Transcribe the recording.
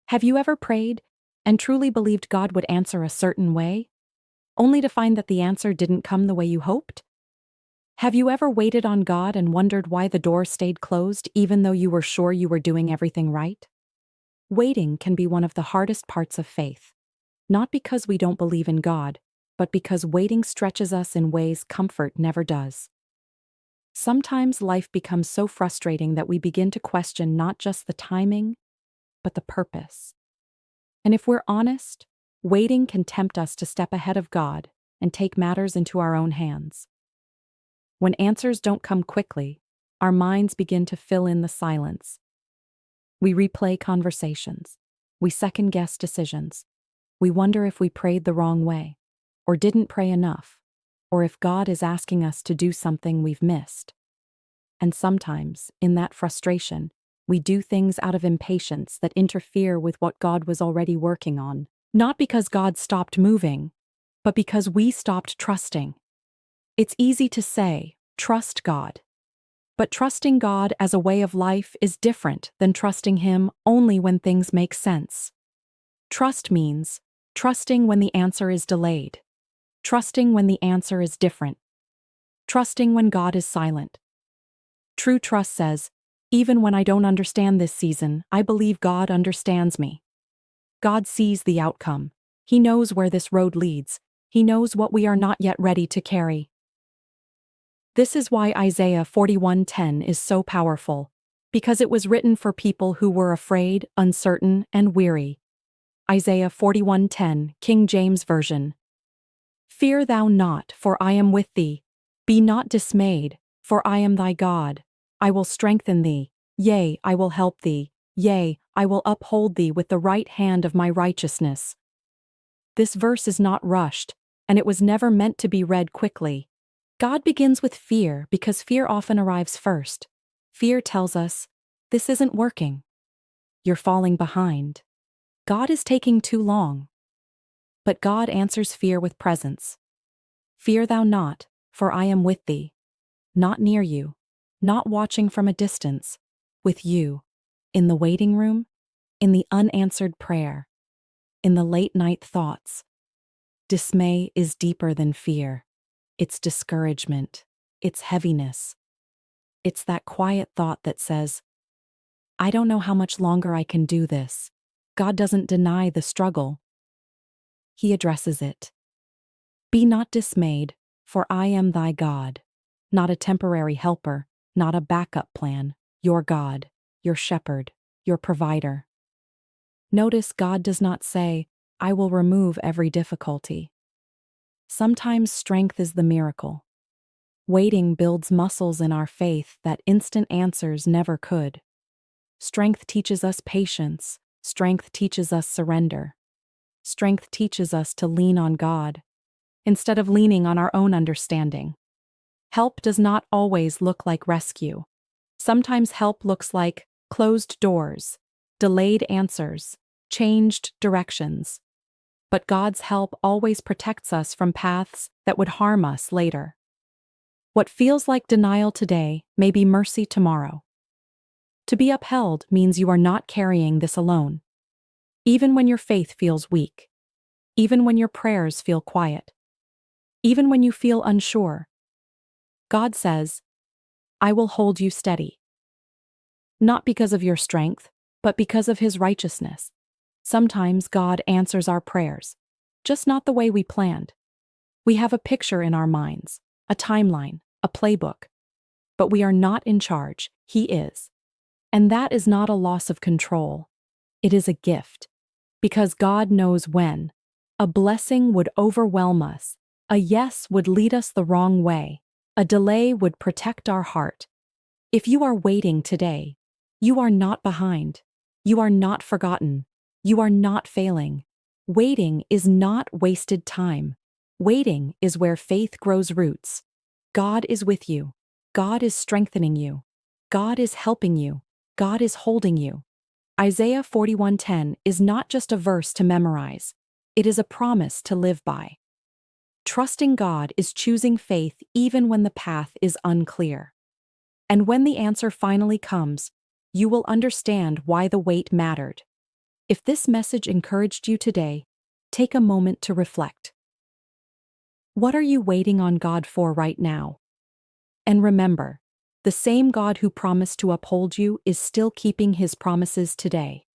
Have you ever prayed and truly believed God would answer a certain way, only to find that the answer didn't come the way you hoped? Have you ever waited on God and wondered why the door stayed closed even though you were sure you were doing everything right? Waiting can be one of the hardest parts of faith, not because we don't believe in God, but because waiting stretches us in ways comfort never does. Sometimes life becomes so frustrating that we begin to question not just the timing, but the purpose. And if we're honest, waiting can tempt us to step ahead of God and take matters into our own hands. When answers don't come quickly, our minds begin to fill in the silence. We replay conversations. We second-guess decisions. We wonder if we prayed the wrong way, or didn't pray enough, or if God is asking us to do something we've missed. And sometimes, in that frustration, we do things out of impatience that interfere with what God was already working on, not because God stopped moving, but because we stopped trusting. It's easy to say, trust God. But trusting God as a way of life is different than trusting Him only when things make sense. Trust means trusting when the answer is delayed, trusting when the answer is different, trusting when God is silent. True trust says, even when I don't understand this season, I believe God understands me. God sees the outcome. He knows where this road leads. He knows what we are not yet ready to carry. This is why Isaiah 41:10 is so powerful, because it was written for people who were afraid, uncertain, and weary. Isaiah 41:10, King James Version. Fear thou not, for I am with thee. Be not dismayed, for I am thy God. I will strengthen thee. Yea, I will help thee. Yea, I will uphold thee with the right hand of my righteousness. This verse is not rushed, and it was never meant to be read quickly. God begins with fear because fear often arrives first. Fear tells us, this isn't working. You're falling behind. God is taking too long. But God answers fear with presence. Fear thou not, for I am with thee. Not near you, not watching from a distance, with you, in the waiting room, in the unanswered prayer, in the late night thoughts. Dismay is deeper than fear. It's discouragement. It's heaviness. It's that quiet thought that says, I don't know how much longer I can do this. God doesn't deny the struggle. He addresses it. Be not dismayed, for I am thy God. Not a temporary helper, not a backup plan, your God, your shepherd, your provider. Notice God does not say, I will remove every difficulty. Sometimes strength is the miracle. Waiting builds muscles in our faith that instant answers never could. Strength teaches us patience. Strength teaches us surrender. Strength teaches us to lean on God, instead of leaning on our own understanding. Help does not always look like rescue. Sometimes help looks like closed doors, delayed answers, changed directions. But God's help always protects us from paths that would harm us later. What feels like denial today may be mercy tomorrow. To be upheld means you are not carrying this alone. Even when your faith feels weak, even when your prayers feel quiet, even when you feel unsure, God says, I will hold you steady. Not because of your strength, but because of His righteousness. Sometimes God answers our prayers, just not the way we planned. We have a picture in our minds, a timeline, a playbook. But we are not in charge, He is. And that is not a loss of control. It is a gift. Because God knows when. A blessing would overwhelm us. A yes would lead us the wrong way. A delay would protect our heart. If you are waiting today, you are not behind. You are not forgotten. You are not failing. Waiting is not wasted time. Waiting is where faith grows roots. God is with you. God is strengthening you. God is helping you. God is holding you. Isaiah 41:10 is not just a verse to memorize. It is a promise to live by. Trusting God is choosing faith even when the path is unclear. And when the answer finally comes, you will understand why the wait mattered. If this message encouraged you today, take a moment to reflect. What are you waiting on God for right now? And remember, the same God who promised to uphold you is still keeping his promises today.